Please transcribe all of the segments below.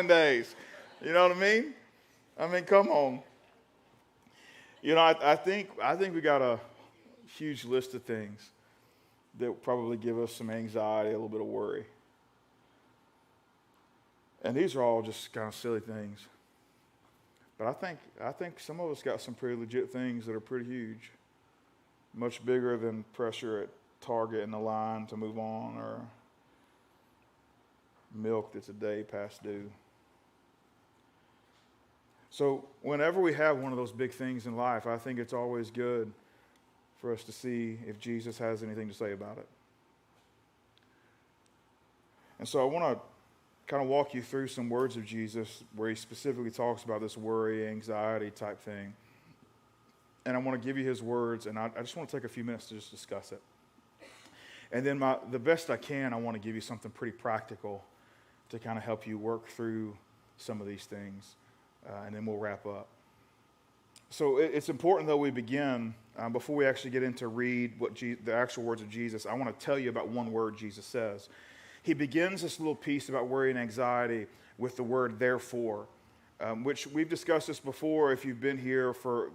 days. You know what I mean? I mean, come on. You know, I think we got a huge list of things that will probably give us some anxiety, a little bit of worry. And these are all just kind of silly things. But I think some of us got some pretty legit things that are pretty huge. Much bigger than pressure at Target in the line to move on, or milk that's a day past due. So whenever we have one of those big things in life, I think it's always good for us to see if Jesus has anything to say about it. And so I want to kind of walk you through some words of Jesus where he specifically talks about this worry, anxiety type thing. And I want to give you his words, and I just want to take a few minutes to just discuss it. And then the best I can, I want to give you something pretty practical to kind of help you work through some of these things, and then we'll wrap up. So it's important, though, we begin, before we actually get into read the actual words of Jesus, I want to tell you about one word Jesus says. He begins this little piece about worry and anxiety with the word therefore, which we've discussed this before if you've been here for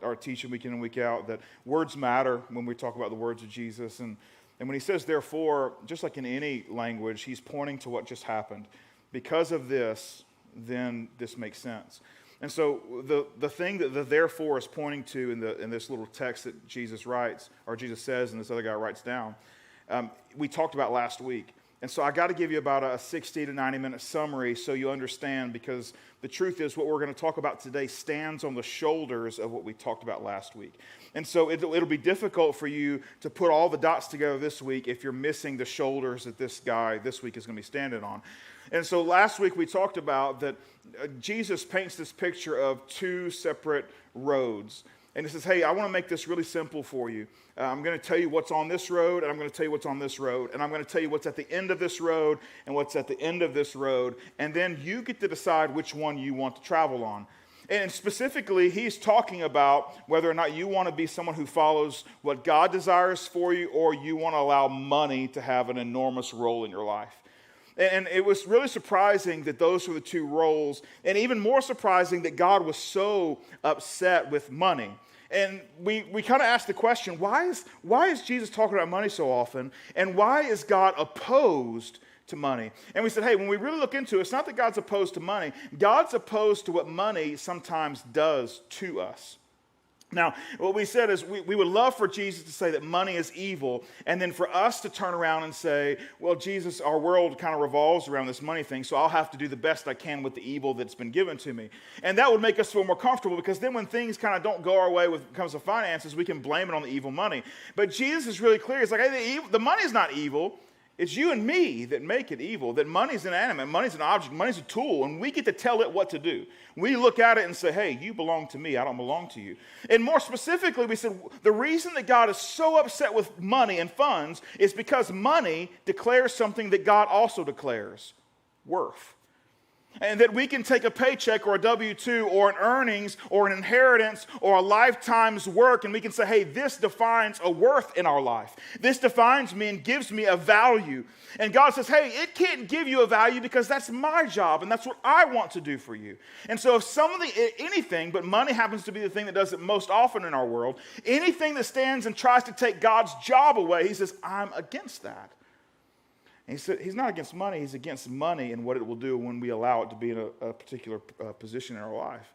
our teaching week in and week out, that words matter when we talk about the words of Jesus. And when he says therefore, just like in any language, he's pointing to what just happened. Because of this, then this makes sense. And so the thing that the therefore is pointing to in this little text that Jesus writes, or Jesus says and this other guy writes down, we talked about last week. And so I got to give you about a 60 to 90 minute summary so you understand, because the truth is what we're going to talk about today stands on the shoulders of what we talked about last week. And so it'll be difficult for you to put all the dots together this week if you're missing the shoulders that this guy this week is going to be standing on. And so last week we talked about that Jesus paints this picture of two separate roads. And he says, hey, I want to make this really simple for you. I'm going to tell you what's on this road, and I'm going to tell you what's on this road. And I'm going to tell you what's at the end of this road and what's at the end of this road. And then you get to decide which one you want to travel on. And specifically, he's talking about whether or not you want to be someone who follows what God desires for you, or you want to allow money to have an enormous role in your life. And it was really surprising that those were the two roles, and even more surprising that God was so upset with money. And we kind of asked the question, why is Jesus talking about money so often, and why is God opposed to money? And we said, hey, when we really look into it, it's not that God's opposed to money. God's opposed to what money sometimes does to us. Now, what we said is we would love for Jesus to say that money is evil, and then for us to turn around and say, well, Jesus, our world kind of revolves around this money thing, so I'll have to do the best I can with the evil that's been given to me. And that would make us feel more comfortable, because then when things kind of don't go our way when it comes to finances, we can blame it on the evil money. But Jesus is really clear. He's like, hey, the money's not evil. It's you and me that make it evil, that money's inanimate, money's an object, money's a tool, and we get to tell it what to do. We look at it and say, hey, you belong to me, I don't belong to you. And more specifically, we said the reason that God is so upset with money and funds is because money declares something that God also declares, worth. And that we can take a paycheck or a W-2 or an earnings or an inheritance or a lifetime's work, and we can say, hey, this defines a worth in our life. This defines me and gives me a value. And God says, hey, it can't give you a value because that's my job and that's what I want to do for you. And so if anything, but money happens to be the thing that does it most often in our world, anything that stands and tries to take God's job away, he says, I'm against that. And he said he's not against money, he's against money and what it will do when we allow it to be in a particular position in our life.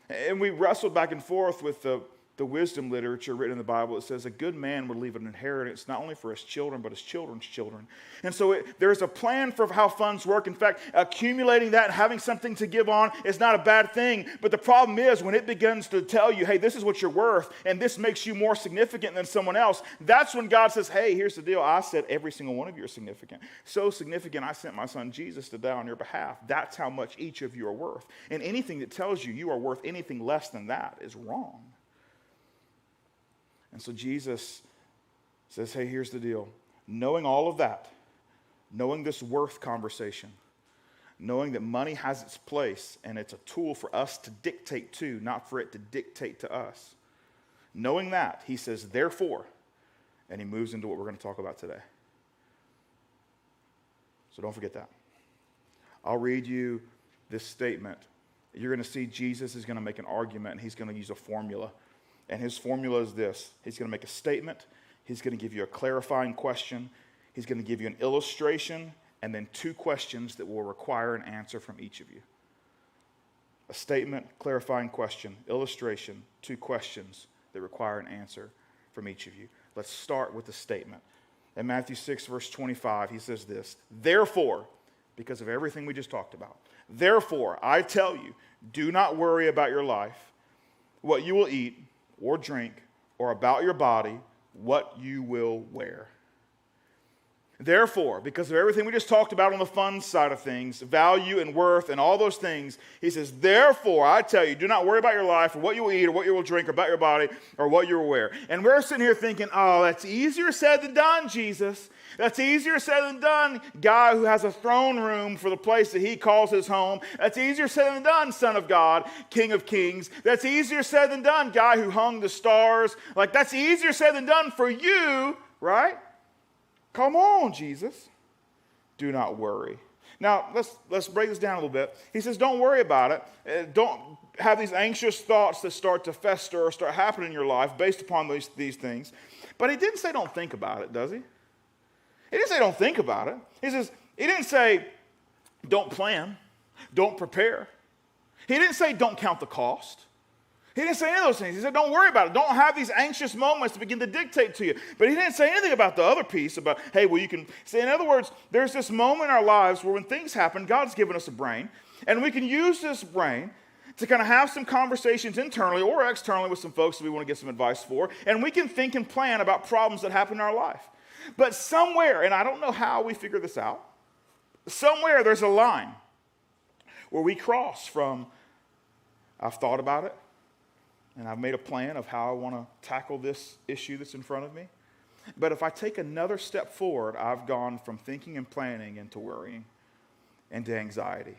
And we wrestled back and forth with the wisdom literature written in the Bible. It says a good man would leave an inheritance not only for his children, but his children's children. And so there's a plan for how funds work. In fact, accumulating that and having something to give on is not a bad thing. But the problem is when it begins to tell you, hey, this is what you're worth, and this makes you more significant than someone else, that's when God says, hey, here's the deal. I said every single one of you are significant. So significant, I sent my son Jesus to die on your behalf. That's how much each of you are worth. And anything that tells you you are worth anything less than that is wrong. And so Jesus says, hey, here's the deal. Knowing all of that, knowing this worth conversation, knowing that money has its place and it's a tool for us to dictate to, not for it to dictate to us. Knowing that, he says, therefore, and he moves into what we're going to talk about today. So don't forget that. I'll read you this statement. You're going to see Jesus is going to make an argument, and he's going to use a formula. And his formula is this. He's going to make a statement. He's going to give you a clarifying question. He's going to give you an illustration, and then 2 questions that will require an answer from each of you. A statement, clarifying question, illustration, 2 questions that require an answer from each of you. Let's start with the statement. In Matthew 6, verse 25, he says this, therefore, because of everything we just talked about, therefore, I tell you, do not worry about your life, what you will eat or drink, or about your body, what you will wear. Therefore, because of everything we just talked about on the fun side of things, value and worth and all those things, he says, therefore, I tell you, do not worry about your life or what you will eat or what you will drink or about your body or what you will wear. And we're sitting here thinking, oh, that's easier said than done, Jesus. That's easier said than done, guy who has a throne room for the place that he calls his home. That's easier said than done, Son of God, King of Kings. That's easier said than done, guy who hung the stars. Like, that's easier said than done for you, right? Come on, Jesus. Do not worry. Now, let's break this down a little bit. He says, don't worry about it. Don't have these anxious thoughts that start to fester or start happening in your life based upon these things. But he didn't say don't think about it, does he? He didn't say don't think about it. He didn't say don't plan, don't prepare. He didn't say don't count the cost. He didn't say any of those things. He said, don't worry about it. Don't have these anxious moments to begin to dictate to you. But he didn't say anything about the other piece about, hey, well, you can say, in other words, there's this moment in our lives where when things happen, God's given us a brain, and we can use this brain to kind of have some conversations internally or externally with some folks that we want to get some advice for, and we can think and plan about problems that happen in our life. But somewhere, and I don't know how we figure this out, somewhere there's a line where we cross from, I've thought about it, and I've made a plan of how I want to tackle this issue that's in front of me. But if I take another step forward, I've gone from thinking and planning into worrying, into anxiety.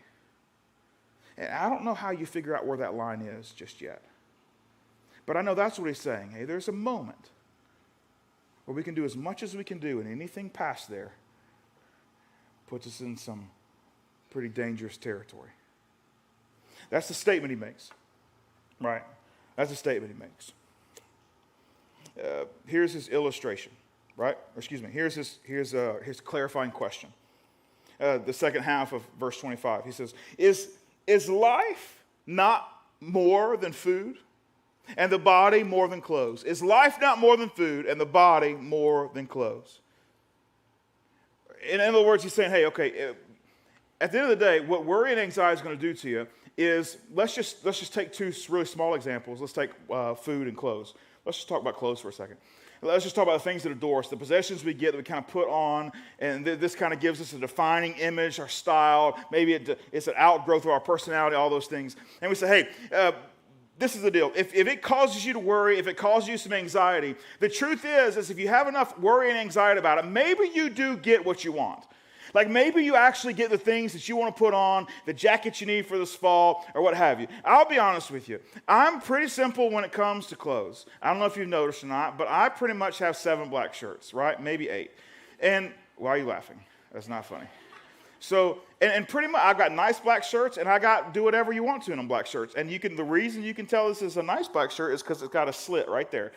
And I don't know how you figure out where that line is just yet. But I know that's what he's saying. Hey, there's a moment where we can do as much as we can do, and anything past there puts us in some pretty dangerous territory. That's the statement he makes, right? That's the statement he makes. Here's his illustration, right? Here's his clarifying question. The second half of verse 25, he says, Is life not more than food, and the body more than clothes? Is life not more than food, and the body more than clothes? In other words, he's saying, hey, okay, at the end of the day, what worry and anxiety is going to do to you is, let's just take 2 really small examples. Let's take food and clothes. Let's just talk about clothes for a second. Let's just talk about the things that adorn us, the possessions we get that we kind of put on, and this kind of gives us a defining image, our style. Maybe it's an outgrowth of our personality, all those things. And we say, hey, this is the deal. If it causes you to worry, if it causes you some anxiety, the truth is if you have enough worry and anxiety about it, maybe you do get what you want. Like maybe you actually get the things that you want to put on, the jackets you need for this fall, or what have you. I'll be honest with you. I'm pretty simple when it comes to clothes. I don't know if you've noticed or not, but I pretty much have 7 black shirts, right? Maybe 8. And why are you laughing? That's not funny. So, and pretty much I've got nice black shirts, and I got do whatever you want to in them black shirts. And the reason you can tell this is a nice black shirt is because it's got a slit right there.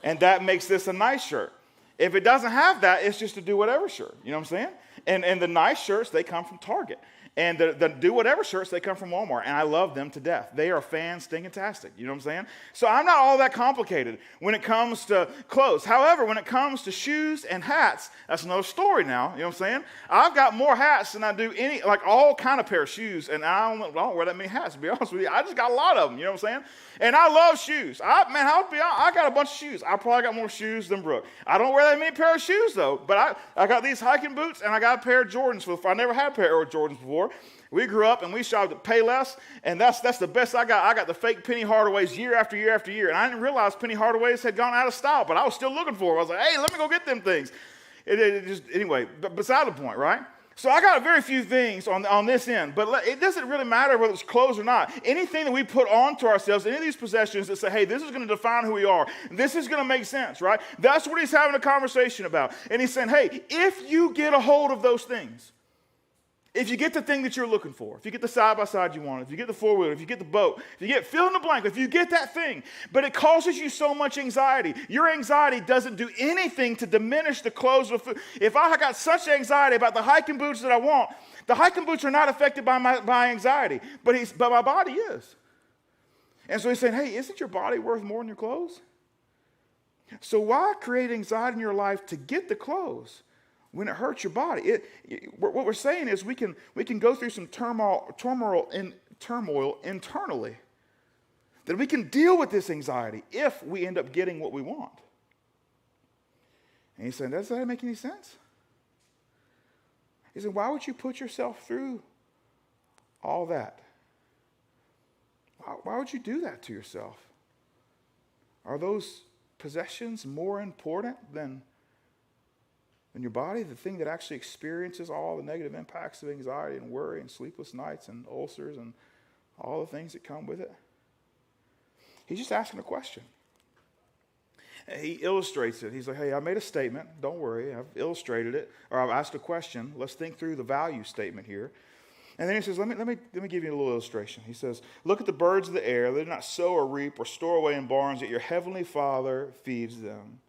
And that makes this a nice shirt. If it doesn't have that, it's just a do whatever shirt. You know what I'm saying? And the nice shirts, they come from Target. And the do-whatever shirts, they come from Walmart. And I love them to death. They are fan-stinking-tastic. You know what I'm saying? So I'm not all that complicated when it comes to clothes. However, when it comes to shoes and hats, that's another story now. You know what I'm saying? I've got more hats than I do all kind of pair of shoes. And I don't wear that many hats, to be honest with you. I just got a lot of them. You know what I'm saying? And I love shoes. I got a bunch of shoes. I probably got more shoes than Brooke. I don't wear that many pair of shoes, though. But I got these hiking boots, and I got a pair of Jordans. I never had a pair of Jordans before. We grew up and we shopped at Payless, and that's the best I got. I got the fake Penny Hardaways year after year after year, and I didn't realize Penny Hardaways had gone out of style, but I was still looking for them. I was like, hey, let me go get them things. Anyway, but beside the point, right? So I got very few things on this end, but it doesn't really matter whether it's clothes or not. Anything that we put onto ourselves, any of these possessions that say, hey, this is going to define who we are, this is going to make sense, right? That's what he's having a conversation about. And he's saying, hey, if you get a hold of those things, If you get the thing that you're looking for, if you get the side-by-side you want, if you get the four-wheeler, if you get the boat, if you get fill in the blank, if you get that thing, but it causes you so much anxiety, your anxiety doesn't do anything to diminish the clothes or food. If I got such anxiety about the hiking boots that I want, the hiking boots are not affected by my anxiety, but my body is. And so he's saying, hey, isn't your body worth more than your clothes? So why create anxiety in your life to get the clothes when it hurts your body? What we're saying is we can go through some turmoil internally, that we can deal with this anxiety if we end up getting what we want. And he's saying, does that make any sense? He said, why would you put yourself through all that? Why would you do that to yourself? Are those possessions more important than your body, the thing that actually experiences all the negative impacts of anxiety and worry and sleepless nights and ulcers and all the things that come with it? He's just asking a question. He illustrates it. He's like, hey, I made a statement. Don't worry. I've illustrated it. Or I've asked a question. Let's think through the value statement here. And then he says, let me give you a little illustration. He says, look at the birds of the air. They do not sow or reap or store away in barns, yet your heavenly Father feeds them.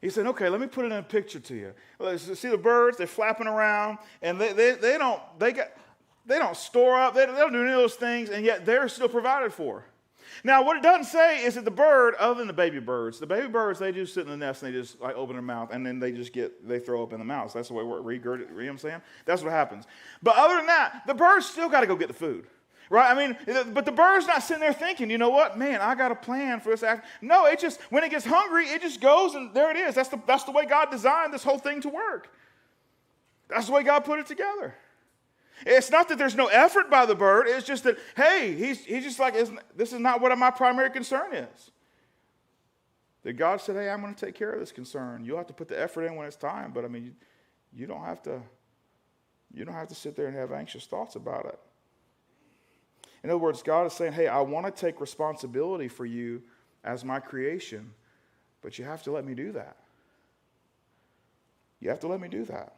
He said, okay, let me put it in a picture to you. See the birds? They're flapping around, and they don't store up. They don't do any of those things, and yet they're still provided for. Now, what it doesn't say is that the bird, other than the baby birds, they just sit in the nest and they just like open their mouth and then they throw up in the mouth. So that's the way it works. You know what I'm saying? That's what happens. But other than that, the birds still got to go get the food. Right? I mean, but the bird's not sitting there thinking, you know what, man, I got a plan for this. No, it just, when it gets hungry, it just goes and there it is. That's the way God designed this whole thing to work. That's the way God put it together. It's not that there's no effort by the bird. It's just that, hey, he's just like, this is not what my primary concern is. That God said, hey, I'm going to take care of this concern. You'll have to put the effort in when it's time, but I mean, you don't have to sit there and have anxious thoughts about it. In other words, God is saying, hey, I want to take responsibility for you as my creation, but you have to let me do that. You have to let me do that.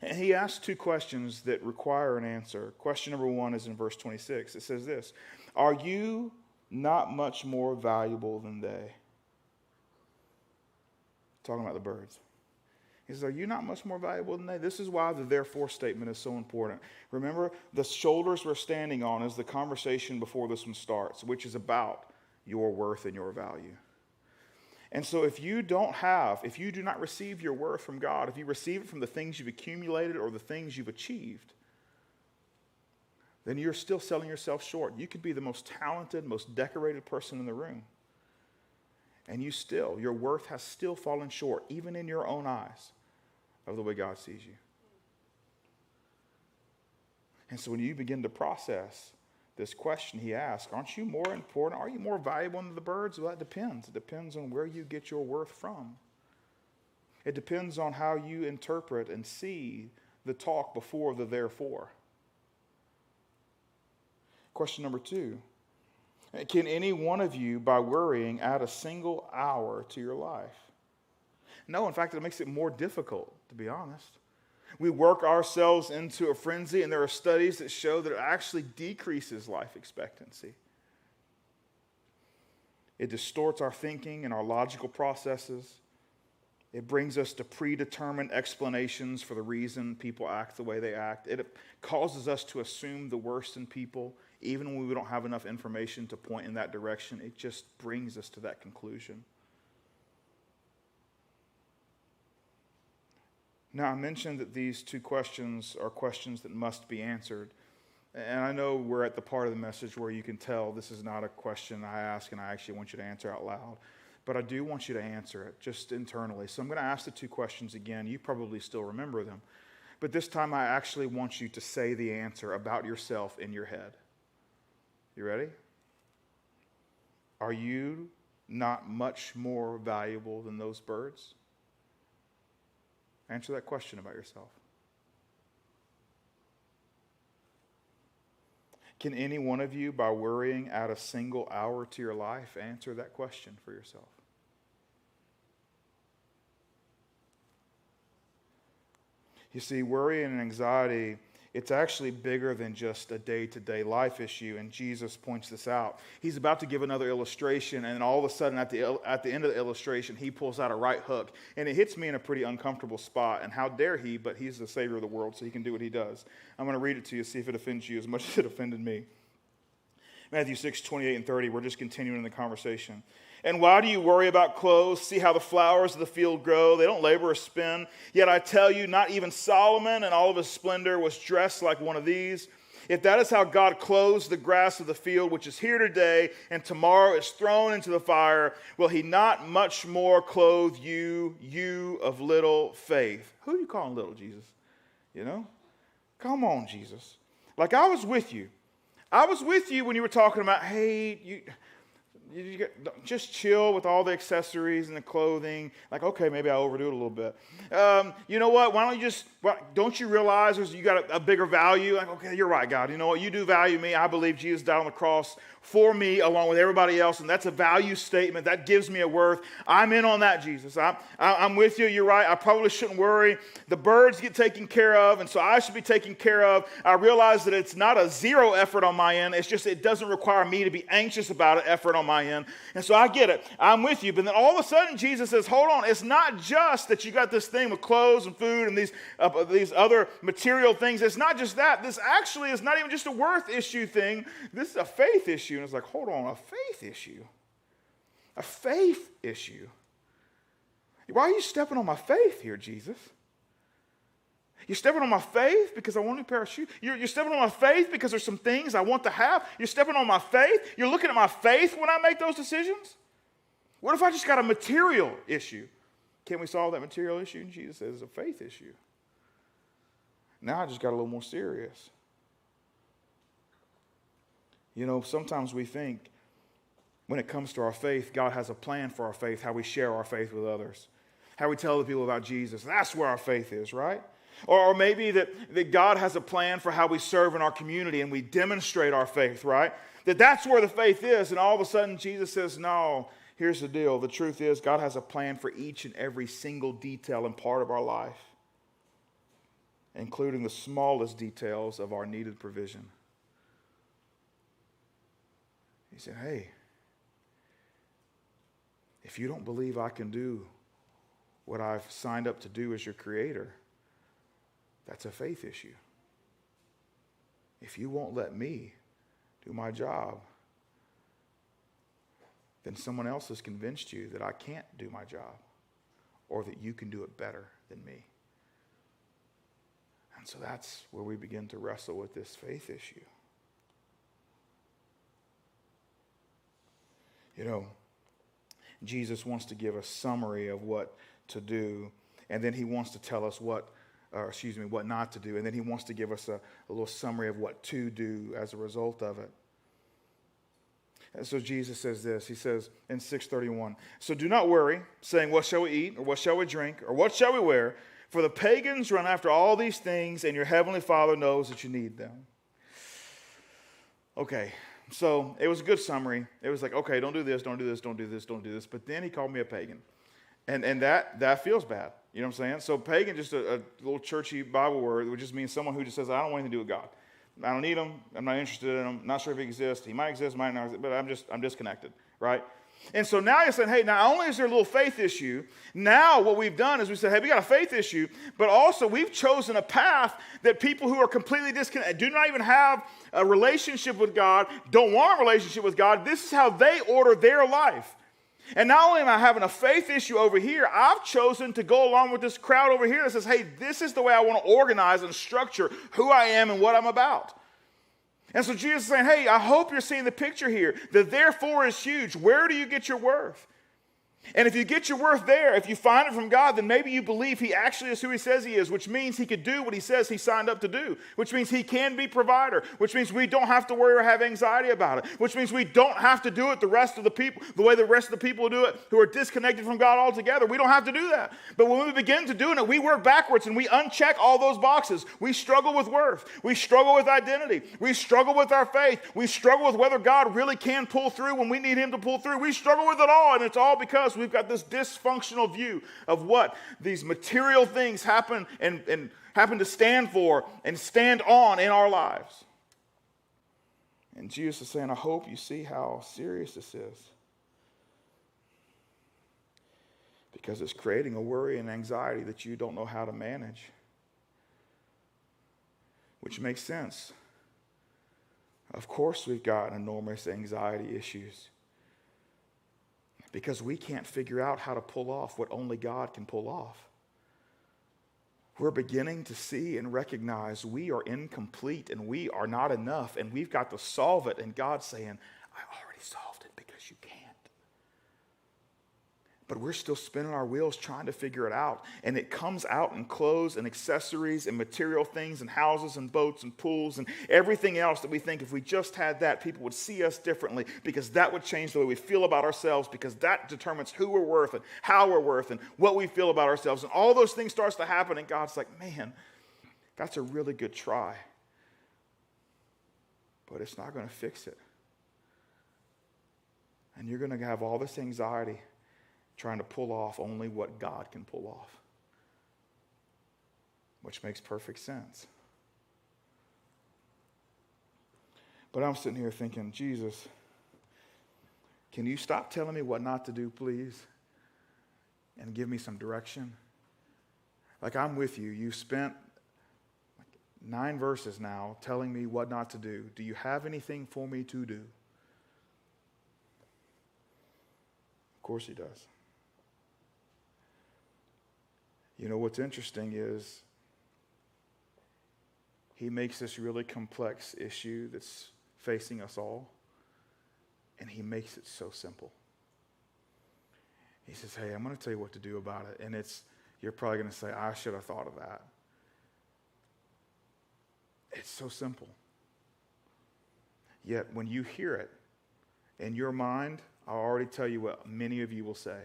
And he asks two questions that require an answer. Question number one is in verse 26. It says this, are you not much more valuable than they? Talking about the birds. He says, are you not much more valuable than they? This is why the therefore statement is so important. Remember, the shoulders we're standing on is the conversation before this one starts, which is about your worth and your value. And so if you do not receive your worth from God, if you receive it from the things you've accumulated or the things you've achieved, then you're still selling yourself short. You could be the most talented, most decorated person in the room. And your worth has still fallen short, even in your own eyes, of the way God sees you. And so when you begin to process this question he asks, aren't you more important? Are you more valuable than the birds? Well, that depends. It depends on where you get your worth from. It depends on how you interpret and see the talk before the therefore. Question number two. Can any one of you, by worrying, add a single hour to your life? No, in fact, it makes it more difficult, to be honest. We work ourselves into a frenzy, and there are studies that show that it actually decreases life expectancy. It distorts our thinking and our logical processes. It brings us to predetermined explanations for the reason people act the way they act. It causes us to assume the worst in people, even when we don't have enough information to point in that direction. It just brings us to that conclusion. Now, I mentioned that these two questions are questions that must be answered. And I know we're at the part of the message where you can tell this is not a question I ask and I actually want you to answer out loud. But I do want you to answer it just internally. So I'm going to ask the two questions again. You probably still remember them. But this time I actually want you to say the answer about yourself in your head. You ready? Are you not much more valuable than those birds? Answer that question about yourself. Can any one of you, by worrying, add a single hour to your life? Answer that question for yourself. You see, worry and anxiety, it's actually bigger than just a day-to-day life issue, and Jesus points this out. He's about to give another illustration, and all of a sudden at the end of the illustration, he pulls out a right hook, and it hits me in a pretty uncomfortable spot, and how dare he, but he's the Savior of the world, so he can do what he does. I'm going to read it to you, see if it offends you as much as it offended me. Matthew 6, 28 and 30, we're just continuing the conversation. And why do you worry about clothes? See how the flowers of the field grow. They don't labor or spin. Yet I tell you, not even Solomon in all of his splendor was dressed like one of these. If that is how God clothes the grass of the field, which is here today and tomorrow is thrown into the fire, will he not much more clothe you, you of little faith? Who are you calling little, Jesus? You know? Come on, Jesus. Like I was with you. I was with you when you were talking about, hey, you just chill with all the accessories and the clothing. Like, okay, maybe I overdo it a little bit. You know what? Why don't you don't you realize you got a bigger value? Like, okay, you're right, God. You know what? You do value me. I believe Jesus died on the cross for me along with everybody else, and that's a value statement. That gives me a worth. I'm in on that, Jesus. I'm with you. You're right. I probably shouldn't worry. The birds get taken care of, and so I should be taken care of. I realize that it's not a zero effort on my end. It's just it doesn't require me to be anxious about it, effort on my end. And so I get it. I'm with you. But then all of a sudden, Jesus says, hold on. It's not just that you got this thing with clothes and food and these other material things. It's not just that. This actually is not even just a worth issue thing. This is a faith issue. And it's like, hold on, a faith issue? A faith issue? Why are you stepping on my faith here, Jesus? You're stepping on my faith because I want a new pair of shoes. You're stepping on my faith because there's some things I want to have. You're stepping on my faith. You're looking at my faith when I make those decisions. What if I just got a material issue? Can we solve that material issue? And Jesus says it's a faith issue. Now I just got a little more serious. You know, sometimes we think when it comes to our faith, God has a plan for our faith, how we share our faith with others, how we tell the people about Jesus. That's where our faith is, right? Or maybe that God has a plan for how we serve in our community and we demonstrate our faith, right? That's where the faith is. And all of a sudden, Jesus says, no, here's the deal. The truth is God has a plan for each and every single detail and part of our life, including the smallest details of our needed provision. He said, hey, if you don't believe I can do what I've signed up to do as your creator, that's a faith issue. If you won't let me do my job, then someone else has convinced you that I can't do my job or that you can do it better than me. And so that's where we begin to wrestle with this faith issue. You know, Jesus wants to give a summary of what to do, and then he wants to tell us what not to do, and then he wants to give us a little summary of what to do as a result of it. And so Jesus says this, he says in 6:31, so do not worry, saying, what shall we eat, or what shall we drink, or what shall we wear? For the pagans run after all these things, and your heavenly Father knows that you need them. Okay. So it was a good summary. It was like, okay, don't do this, don't do this, don't do this, don't do this. But then he called me a pagan. And that feels bad. You know what I'm saying? So pagan, just a little churchy Bible word, which just means someone who just says, I don't want anything to do with God. I don't need him. I'm not interested in him. Not sure if he exists. He might exist, might not exist, but I'm disconnected, right? And so now you're saying, hey, not only is there a little faith issue, now what we've done is we said, hey, we got a faith issue, but also we've chosen a path that people who are completely disconnected, do not even have a relationship with God, don't want a relationship with God, this is how they order their life. And not only am I having a faith issue over here, I've chosen to go along with this crowd over here that says, hey, this is the way I want to organize and structure who I am and what I'm about. And so Jesus is saying, hey, I hope you're seeing the picture here. The therefore is huge. Where do you get your worth? And if you get your worth there, if you find it from God, then maybe you believe he actually is who he says he is, which means he could do what he says he signed up to do, which means he can be provider, which means we don't have to worry or have anxiety about it, which means we don't have to do it the way the rest of the people do it who are disconnected from God altogether. We don't have to do that. But when we begin to doing it, we work backwards and we uncheck all those boxes. We struggle with worth. We struggle with identity. We struggle with our faith. We struggle with whether God really can pull through when we need him to pull through. We struggle with it all, and it's all because we've got this dysfunctional view of what these material things happen and happen to stand for and stand on in our lives. And Jesus is saying, I hope you see how serious this is. Because it's creating a worry and anxiety that you don't know how to manage. Which makes sense. Of course we've got enormous anxiety issues. Because we can't figure out how to pull off what only God can pull off. We're beginning to see and recognize we are incomplete and we are not enough and we've got to solve it. And God's saying, I already solved it because you can't. But we're still spinning our wheels trying to figure it out. And it comes out in clothes and accessories and material things and houses and boats and pools and everything else that we think if we just had that, people would see us differently because that would change the way we feel about ourselves because that determines who we're worth and how we're worth and what we feel about ourselves. And all those things starts to happen and God's like, man, that's a really good try. But it's not going to fix it. And you're going to have all this anxiety trying to pull off only what God can pull off. Which makes perfect sense. But I'm sitting here thinking, Jesus, can you stop telling me what not to do, please? And give me some direction? Like, I'm with you. You've spent 9 verses now telling me what not to do. Do you have anything for me to do? Of course he does. You know, what's interesting is he makes this really complex issue that's facing us all, and he makes it so simple. He says, hey, I'm going to tell you what to do about it. And you're probably going to say, I should have thought of that. It's so simple. Yet when you hear it in your mind, I'll already tell you what many of you will say.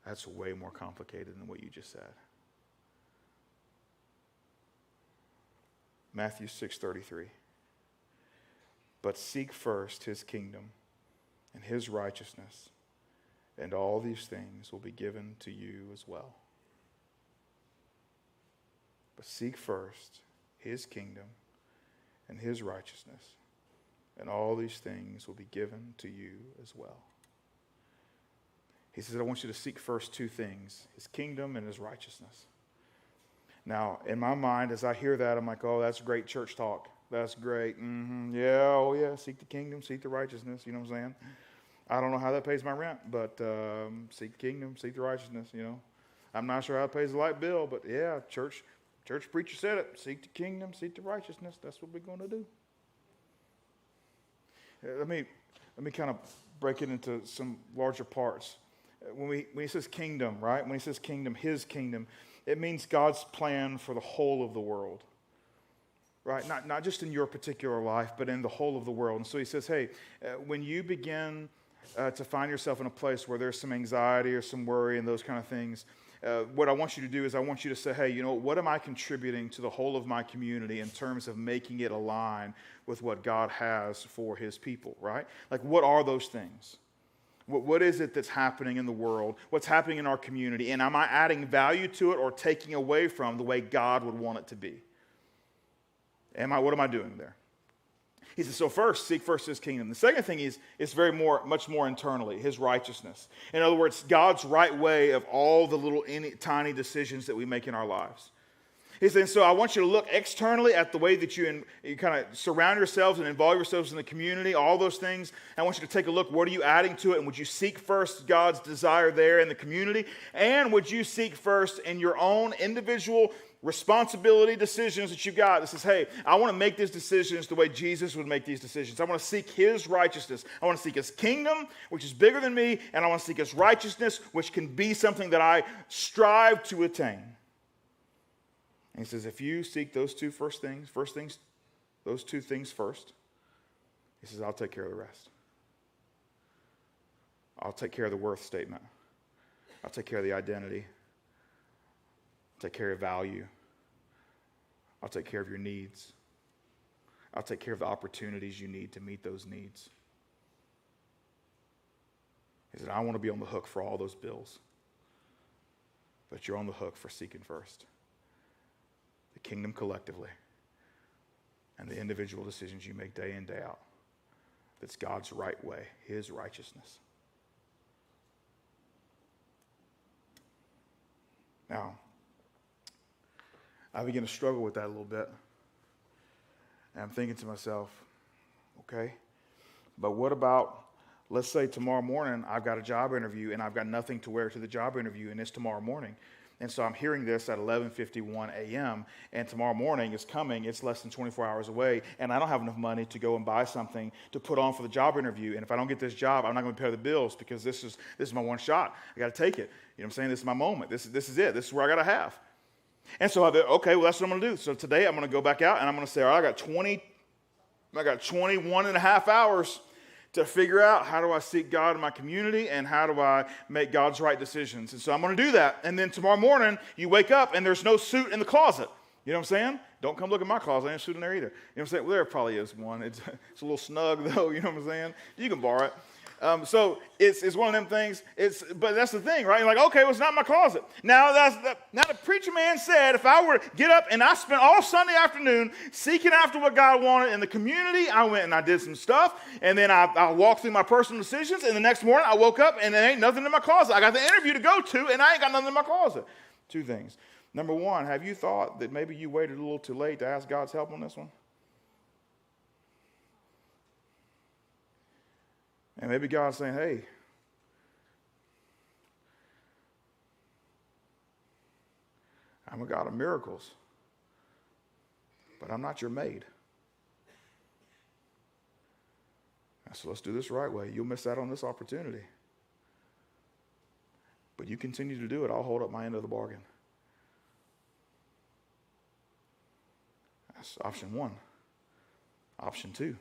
That's way more complicated than what you just said. Matthew 6:33. But seek first his kingdom and his righteousness, and all these things will be given to you as well. But seek first his kingdom and his righteousness, and all these things will be given to you as well. He says, I want you to seek first 2 things, his kingdom and his righteousness. Now, in my mind, as I hear that, I'm like, oh, that's great church talk. That's great. Yeah, oh yeah, seek the kingdom, seek the righteousness, you know what I'm saying? I don't know how that pays my rent, but seek the kingdom, seek the righteousness, you know. I'm not sure how it pays the light bill, but yeah, church preacher said it. Seek the kingdom, seek the righteousness. That's what we're going to do. Let me kind of break it into some larger parts. When he says kingdom, right? When he says kingdom, his kingdom, it means God's plan for the whole of the world, right? Not just in your particular life, but in the whole of the world. And so he says, hey, when you begin to find yourself in a place where there's some anxiety or some worry and those kind of things, what I want you to do is I want you to say, hey, you know, what am I contributing to the whole of my community in terms of making it align with what God has for his people, right? Like, what are those things? What is it that's happening in the world? What's happening in our community? And am I adding value to it or taking away from the way God would want it to be? What am I doing there? He says, so first, seek first his kingdom. The second thing is much more internally, his righteousness. In other words, God's right way of all the little tiny decisions that we make in our lives. He says, so I want you to look externally at the way that you kind of surround yourselves and involve yourselves in the community, all those things. I want you to take a look, what are you adding to it? And would you seek first God's desire there in the community? And would you seek first in your own individual responsibility decisions that you've got? That says, hey, I want to make these decisions the way Jesus would make these decisions. I want to seek his righteousness. I want to seek his kingdom, which is bigger than me, and I want to seek his righteousness, which can be something that I strive to attain. And he says, if you seek those two things, those 2 things first, he says, I'll take care of the rest. I'll take care of the worth statement. I'll take care of the identity. I'll take care of value. I'll take care of your needs. I'll take care of the opportunities you need to meet those needs. He said, I want to be on the hook for all those bills. But you're on the hook for seeking first the kingdom collectively and the individual decisions you make day in, day out. That's God's right way, his righteousness. Now, I begin to struggle with that a little bit. And I'm thinking to myself, okay, but what about, let's say tomorrow morning I've got a job interview and I've got nothing to wear to the job interview, and it's tomorrow morning. And so I'm hearing this at 11:51 a.m. and tomorrow morning is coming. It's less than 24 hours away, and I don't have enough money to go and buy something to put on for the job interview. And if I don't get this job, I'm not going to pay the bills because this is my one shot. I got to take it. You know what I'm saying? This is my moment. This is it. This is where I got to have. And so okay, well, that's what I'm going to do. So today I'm going to go back out and I'm going to say, all right, I got 21 and a half hours to figure out how do I seek God in my community and how do I make God's right decisions. And so I'm going to do that. And then tomorrow morning, you wake up and there's no suit in the closet. You know what I'm saying? Don't come look at my closet. There ain't a suit in there either. You know what I'm saying? Well, there probably is one. It's a little snug, though. You know what I'm saying? You can borrow it. So it's one of them things. But that's the thing, right? You're like, okay, well, it's not in my closet. Now the preacher man said, if I were to get up and I spent all Sunday afternoon seeking after what God wanted in the community, I went and I did some stuff, and then I walked through my personal decisions, and the next morning I woke up and there ain't nothing in my closet. I got the interview to go to, and I ain't got nothing in my closet. Two things. Number one, have you thought that maybe you waited a little too late to ask God's help on this one? And maybe God's saying, hey, I'm a God of miracles, but I'm not your maid. So let's do this the right way. You'll miss out on this opportunity. But you continue to do it, I'll hold up my end of the bargain. That's option one. Option two.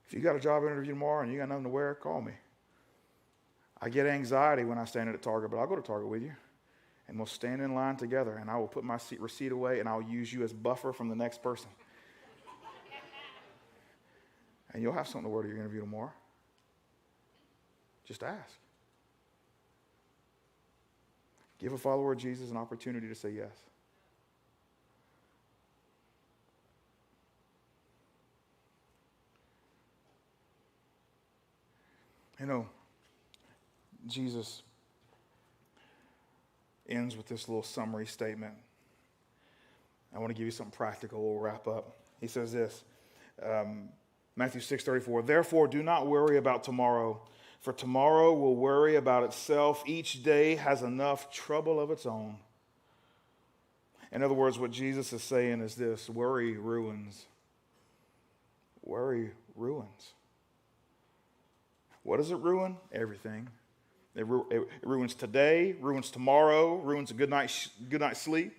If you got a job interview tomorrow and you got nothing to wear, call me. I get anxiety when I stand at Target, but I'll go to Target with you. And we'll stand in line together, and I will put my receipt away, and I'll use you as buffer from the next person. And you'll have something to wear to your interview tomorrow. Just ask. Give a follower of Jesus an opportunity to say yes. You know, Jesus ends with this little summary statement. I want to give you something practical. We'll wrap up. He says this, Matthew 6:34, therefore do not worry about tomorrow, for tomorrow will worry about itself. Each day has enough trouble of its own. In other words, what Jesus is saying is this, worry ruins. Worry ruins. What does it ruin? Everything. It ruins today, ruins tomorrow, ruins a good night's sleep,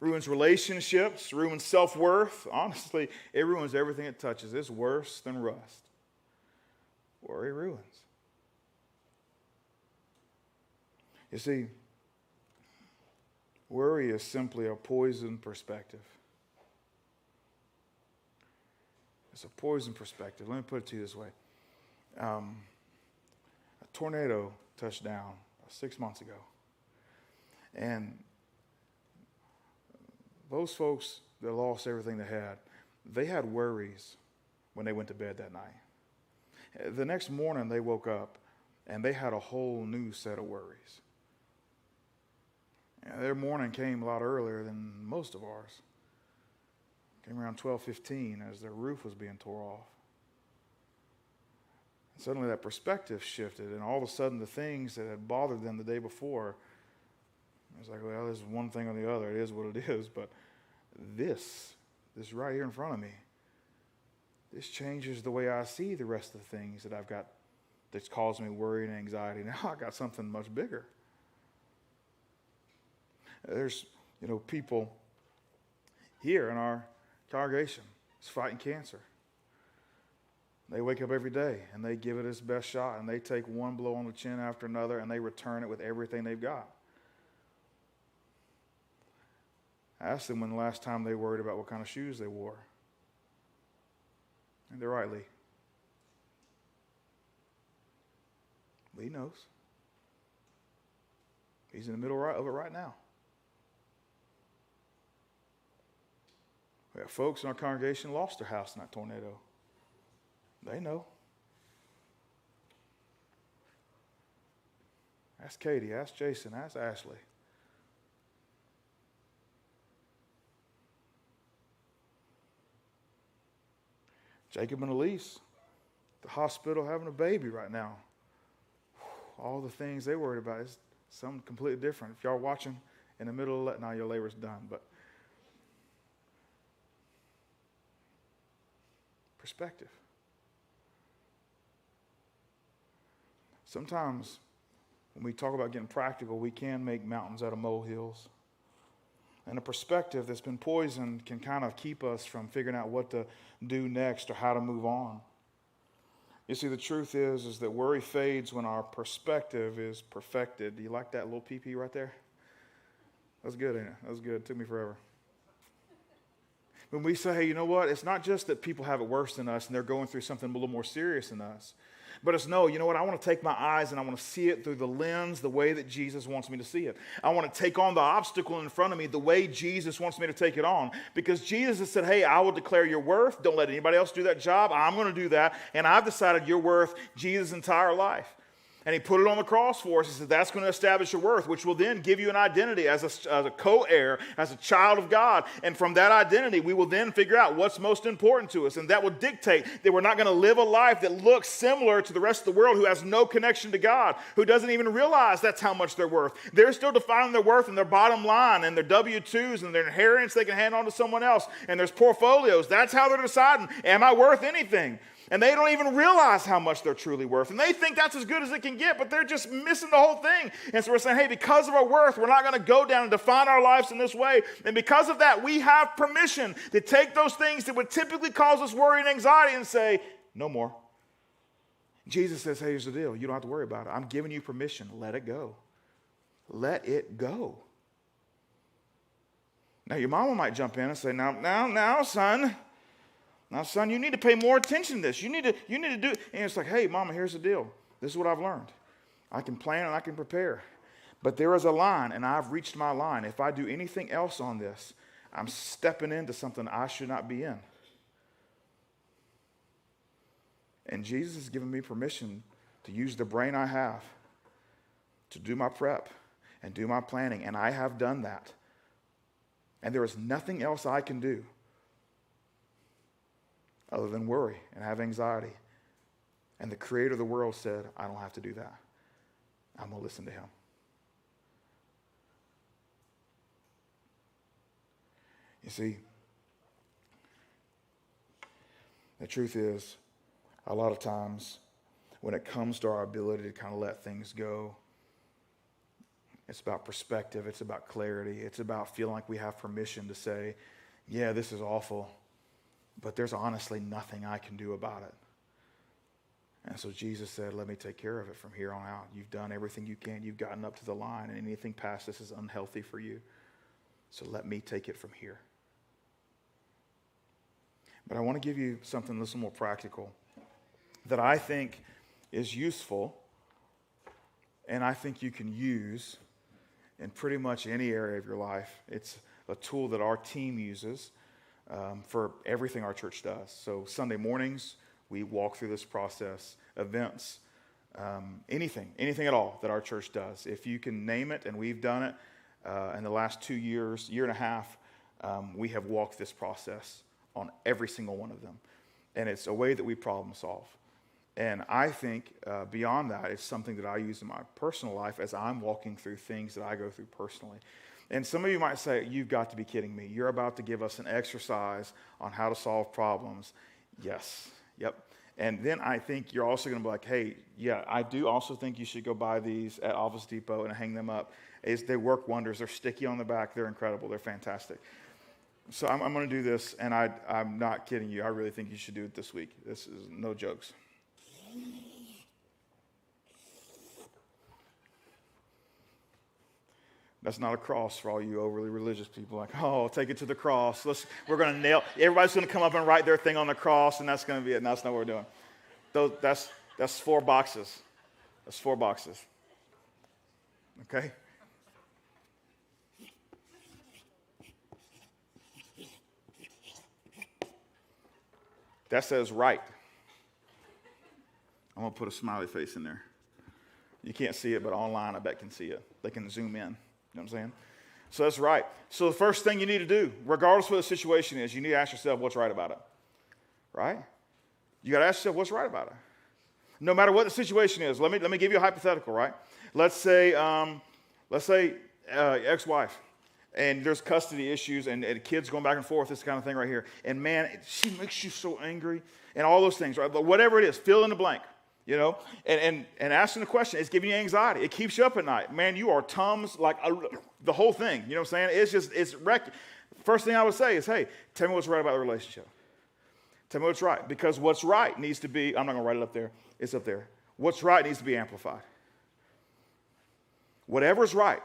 ruins relationships, ruins self-worth. Honestly, it ruins everything it touches. It's worse than rust. Worry ruins. You see, worry is simply a poisoned perspective. It's a poisoned perspective. Let me put it to you this way. A tornado touched down 6 months ago. And those folks that lost everything they had worries when they went to bed that night. The next morning they woke up and they had a whole new set of worries. And their morning came a lot earlier than most of ours. It came around 12:15 as their roof was being tore off. Suddenly that perspective shifted, and all of a sudden the things that had bothered them the day before, it was like, well, there's one thing or the other. It is what it is. But this right here in front of me, this changes the way I see the rest of the things that I've got that's caused me worry and anxiety. Now I got something much bigger. There's, people here in our congregation is fighting cancer. They wake up every day and they give it its best shot, and they take one blow on the chin after another, and they return it with everything they've got. I asked them when the last time they worried about what kind of shoes they wore. And they're rightly. He knows. He's in the middle of it right now. We have folks in our congregation lost their house in that tornado. They know. Ask Katie, ask Jason, ask Ashley. Jacob and Elise, the hospital having a baby right now. All the things they worried about is something completely different. If y'all are watching in the middle of now your labor's done, but perspective. Sometimes when we talk about getting practical, we can make mountains out of molehills. And a perspective that's been poisoned can kind of keep us from figuring out what to do next or how to move on. You see, the truth is that worry fades when our perspective is perfected. Do you like that little pee-pee right there? That's good, ain't it? That was good. It took me forever. When we say, hey, you know what? It's not just that people have it worse than us and they're going through something a little more serious than us. But it's no, you know what? I want to take my eyes and I want to see it through the lens, the way that Jesus wants me to see it. I want to take on the obstacle in front of me the way Jesus wants me to take it on. Because Jesus has said, hey, I will declare your worth. Don't let anybody else do that job. I'm going to do that. And I've decided you're worth Jesus' entire life. And he put it on the cross for us. He said, that's going to establish your worth, which will then give you an identity as a co-heir, as a child of God. And from that identity, we will then figure out what's most important to us. And that will dictate that we're not going to live a life that looks similar to the rest of the world who has no connection to God, who doesn't even realize that's how much they're worth. They're still defining their worth in their bottom line and their W-2s and their inheritance they can hand on to someone else. And there's portfolios. That's how they're deciding, am I worth anything? And they don't even realize how much they're truly worth. And they think that's as good as it can get, but they're just missing the whole thing. And so we're saying, hey, because of our worth, we're not going to go down and define our lives in this way. And because of that, we have permission to take those things that would typically cause us worry and anxiety and say, no more. Jesus says, hey, here's the deal. You don't have to worry about it. I'm giving you permission. Let it go. Let it go. Now, your mama might jump in and say, now, son. Now, son, you need to pay more attention to this. You need to do it. And it's like, hey, mama, here's the deal. This is what I've learned. I can plan and I can prepare. But there is a line, and I've reached my line. If I do anything else on this, I'm stepping into something I should not be in. And Jesus has given me permission to use the brain I have to do my prep and do my planning, and I have done that. And there is nothing else I can do other than worry and have anxiety. And the creator of the world said, I don't have to do that. I'm going to listen to him. You see, the truth is, a lot of times, when it comes to our ability to kind of let things go, it's about perspective, it's about clarity, it's about feeling like we have permission to say, yeah, this is awful, but there's honestly nothing I can do about it. And so Jesus said, let me take care of it from here on out. You've done everything you can. You've gotten up to the line, and anything past this is unhealthy for you. So let me take it from here. But I want to give you something a little more practical that I think is useful, and I think you can use in pretty much any area of your life. It's a tool that our team uses for everything our church does. So Sunday mornings, we walk through this process, events, anything at all that our church does. If you can name it, and we've done it in the last 2 years, year and a half, we have walked this process on every single one of them. And it's a way that we problem solve. And I think beyond that, it's something that I use in my personal life as I'm walking through things that I go through personally. And some of you might say, you've got to be kidding me. You're about to give us an exercise on how to solve problems. Yes. Yep. And then I think you're also going to be like, hey, yeah, I do also think you should go buy these at Office Depot and hang them up. They work wonders. They're sticky on the back. They're incredible. They're fantastic. So I'm going to do this, and I'm not kidding you. I really think you should do it this week. This is no jokes. That's not a cross for all you overly religious people. Like, oh, take it to the cross. We're going to nail. Everybody's going to come up and write their thing on the cross, and that's going to be it. And that's not what we're doing. That's 4 boxes. That's 4 boxes. Okay? That says right. I'm going to put a smiley face in there. You can't see it, but online I bet can see it. They can zoom in. You know what I'm saying? So that's right. So the first thing you need to do, regardless of what the situation is, you need to ask yourself what's right about it. Right? You got to ask yourself what's right about it. No matter what the situation is. Let me give you a hypothetical, right? Let's say ex-wife, and there's custody issues, and kids going back and forth, this kind of thing right here. And man, she makes you so angry, and all those things, right? But whatever it is, fill in the blank. You know, and asking the question, it's giving you anxiety. It keeps you up at night. Man, you are Tums, like the whole thing. You know what I'm saying? It's wrecked. First thing I would say is, hey, tell me what's right about the relationship. Tell me what's right. Because what's right needs to be, I'm not going to write it up there. It's up there. What's right needs to be amplified. Whatever's right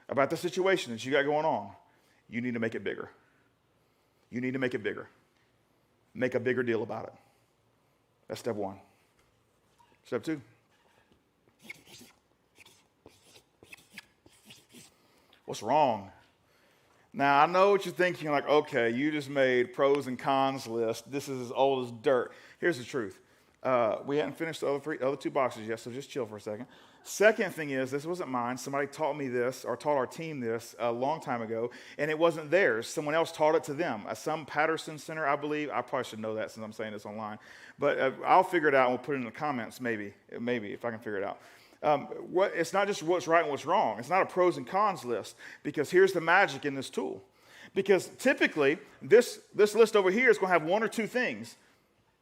about the situation that you got going on, you need to make it bigger. You need to make it bigger. Make a bigger deal about it. That's step 1. Step 2. What's wrong? Now, I know what you're thinking, like, okay, you just made pros and cons list. This is as old as dirt. Here's the truth. We hadn't finished the other 2 boxes yet, so just chill for a second. Second thing is, this wasn't mine. Somebody taught me this, or taught our team this a long time ago, and it wasn't theirs. Someone else taught it to them. Some Patterson Center, I believe. I probably should know that since I'm saying this online. But I'll figure it out, and we'll put it in the comments, maybe, if I can figure it out. It's not just what's right and what's wrong. It's not a pros and cons list, because here's the magic in this tool. Because typically, this list over here is going to have 1 or 2 things.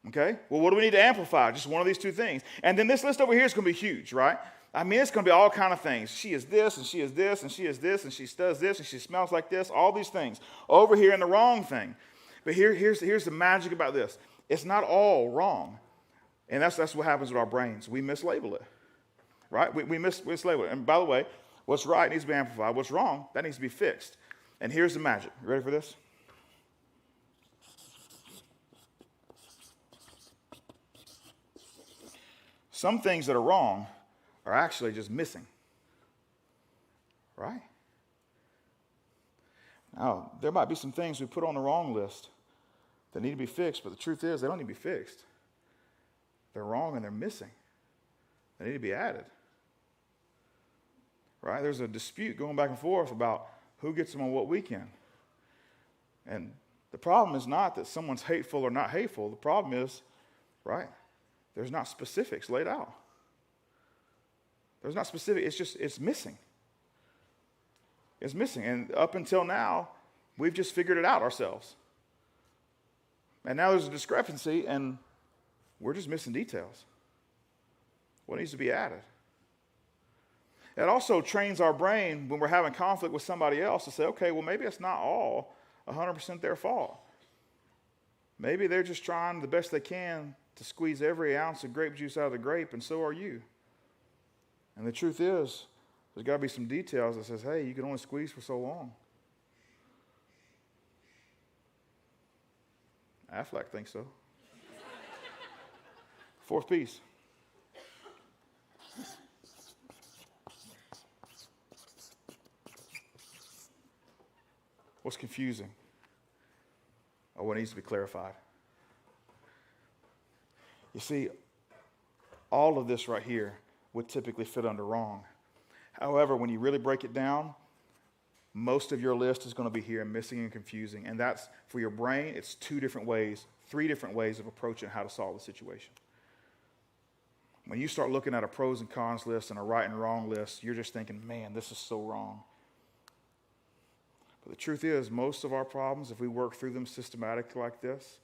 Okay? Well, what do we need to amplify? Just one of these 2 things. And then this list over here is going to be huge, right? I mean, it's going to be all kind of things. She is this, and she is this, and she is this, and she does this, and she smells like this, all these things. Over here in the wrong thing. But here's the magic about this. It's not all wrong. And that's what happens with our brains. We mislabel it. Right? We mislabel it. And by the way, what's right needs to be amplified. What's wrong, that needs to be fixed. And here's the magic. You ready for this? Some things that are wrong are actually just missing. Right? Now, there might be some things we put on the wrong list that need to be fixed, but the truth is they don't need to be fixed. They're wrong and they're missing. They need to be added. Right? There's a dispute going back and forth about who gets them on what weekend. And the problem is not that someone's hateful or not hateful. The problem is, right, there's not specifics laid out. There's not specific. It's missing. It's missing. And up until now, we've just figured it out ourselves. And now there's a discrepancy, and we're just missing details. What needs to be added? It also trains our brain when we're having conflict with somebody else to say, okay, well, maybe it's not all 100% their fault. Maybe they're just trying the best they can to squeeze every ounce of grape juice out of the grape, and so are you. And the truth is, there's got to be some details that says, hey, you can only squeeze for so long. Affleck thinks so. 4th piece. What's confusing? Or what needs to be clarified? You see, all of this right here would typically fit under wrong. However, when you really break it down, most of your list is going to be here, missing and confusing. And that's, for your brain, it's 3 different ways of approaching how to solve the situation. When you start looking at a pros and cons list and a right and wrong list, you're just thinking, man, this is so wrong. But the truth is, most of our problems, if we work through them systematically like this,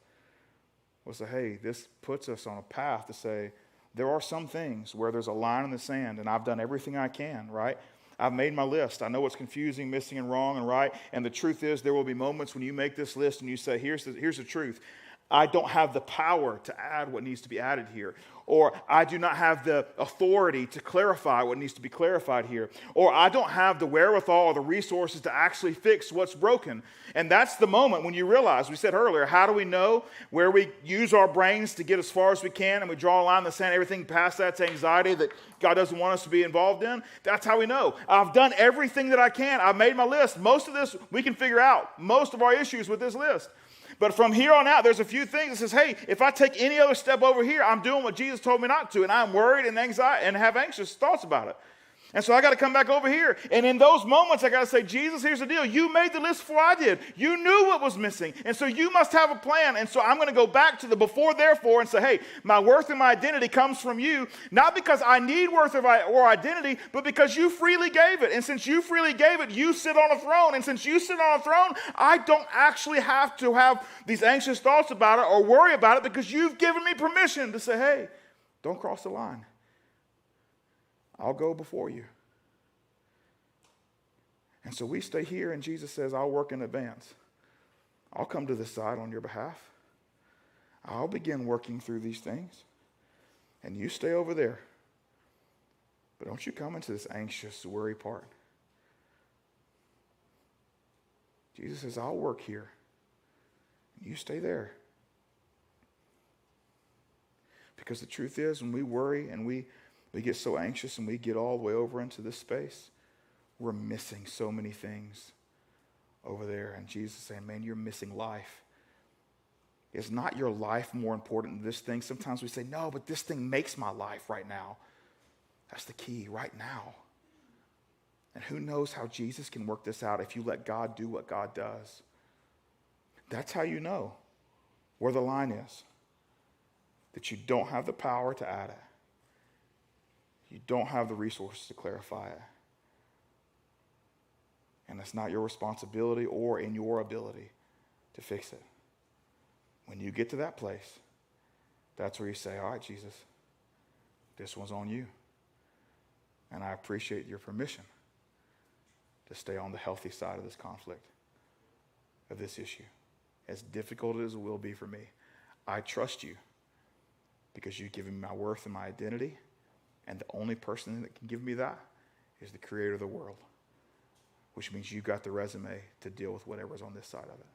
we'll say, hey, this puts us on a path to say, there are some things where there's a line in the sand, and I've done everything I can, right? I've made my list. I know what's confusing, missing, and wrong and right. And the truth is, there will be moments when you make this list and you say, here's the truth. I don't have the power to add what needs to be added here. Or I do not have the authority to clarify what needs to be clarified here. Or I don't have the wherewithal or the resources to actually fix what's broken. And that's the moment when you realize, we said earlier, how do we know where we use our brains to get as far as we can and we draw a line in the sand, everything past that's anxiety that God doesn't want us to be involved in? That's how we know. I've done everything that I can. I've made my list. Most of this we can figure out. Most of our issues with this list. But from here on out, there's a few things that says, hey, if I take any other step over here, I'm doing what Jesus told me not to, and I'm worried and anxiety and have anxious thoughts about it. And so I got to come back over here. And in those moments, I got to say, Jesus, here's the deal. You made the list before I did. You knew what was missing. And so you must have a plan. And so I'm going to go back to the before, therefore, and say, hey, my worth and my identity comes from you, not because I need worth or identity, but because you freely gave it. And since you freely gave it, you sit on a throne. And since you sit on a throne, I don't actually have to have these anxious thoughts about it or worry about it because you've given me permission to say, hey, don't cross the line. I'll go before you. And so we stay here, and Jesus says, I'll work in advance. I'll come to this side on your behalf. I'll begin working through these things. And you stay over there. But don't you come into this anxious, worry part. Jesus says, I'll work here. You stay there. Because the truth is, when we worry and we get so anxious and we get all the way over into this space, we're missing so many things over there. And Jesus is saying, man, you're missing life. Is not your life more important than this thing? Sometimes we say, no, but this thing makes my life right now. That's the key, right now. And who knows how Jesus can work this out if you let God do what God does. That's how you know where the line is. That you don't have the power to add it. You don't have the resources to clarify it. And it's not your responsibility or in your ability to fix it. When you get to that place, that's where you say, all right, Jesus, this one's on you. And I appreciate your permission to stay on the healthy side of this conflict, of this issue. As difficult as it will be for me, I trust you because you've given me my worth and my identity. And the only person that can give me that is the creator of the world, which means you got the resume to deal with whatever's on this side of it.